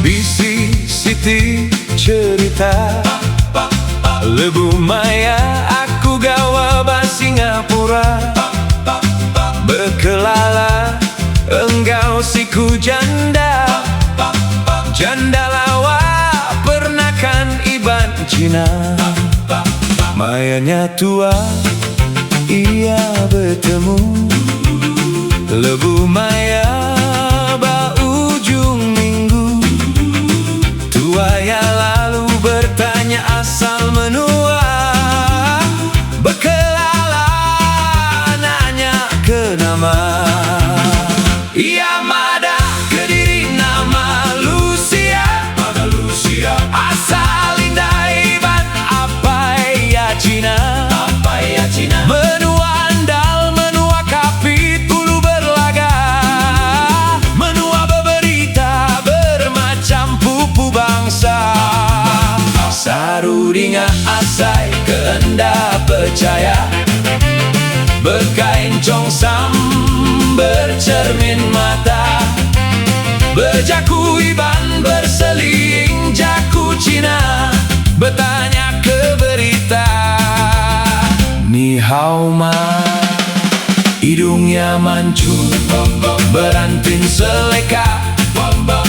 Bisi Siti cerita Lebu maya aku gawa ba Singapura. Berkelala engkau siku janda. Janda lawa pernah kan iban Cina. Mayanya tua ia bertemu. Lebu maya ba ujung minggu. Tua ya lalu bertanya asal menua. Berkelala nanya ke nama. Ia mada Kediri nama Lucia. Asal indah iban apa ya Cina. Menua andal, menua kapit, ulu berlaga. Menua berberita bermacam pupu bangsa. Sarudinga asai kehendak percaya. Berkain congsam bercermin mata. Berjaku iban berseling jaku Cina. Bertanya ke berita. Ni hao ma. Hidungnya mancung berantin seleka.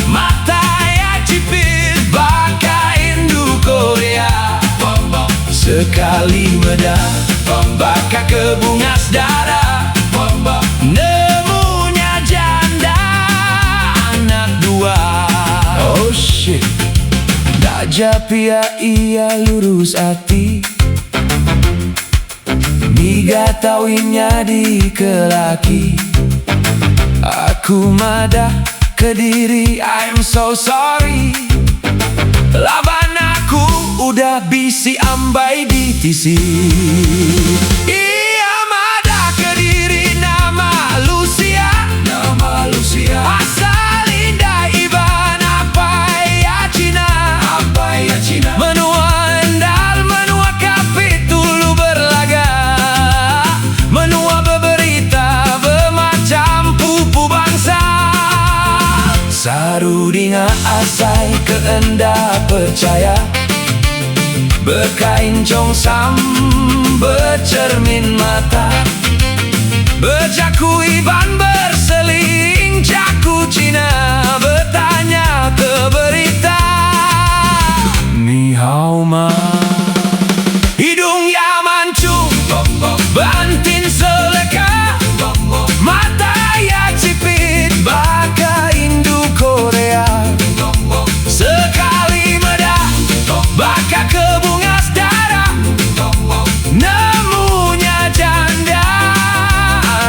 Mata ya cipit baka Indo Korea. Sekali meda baka ke bungas darah. Nemunya janda anak dua. Oh shit. Dajapia ia lurus hati. Niga tauinnya di kelaki. Aku madah Kediri, I'm so sorry. Laban aku udah bisi ambai di tisi. Ia madah Kediri nama Lucia. Asal indah iban apa ya Cina. Menua endal, menua kapit, ulu berlaga. Menua berberita bermacam pupu bangsa. Sarudinga asai kehendak percaya. Berkain congsam bercermin mata. Berjaku iban berseling jaku Cina. Bertanya ke berita. Ni hao ma. Hidung ya mancung bantin seleka. Mata ya cipit baka Indo Korea. Sekali meda baka ke bungas darah. Nemunya janda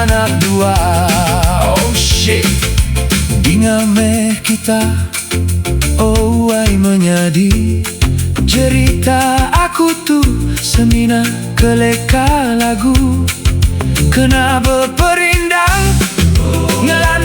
anak dua. Oh shit. Dinga meh kita. Oh ai menyadi. Cerita aku tuh semina keleka lagu. Kena berperindang ngelan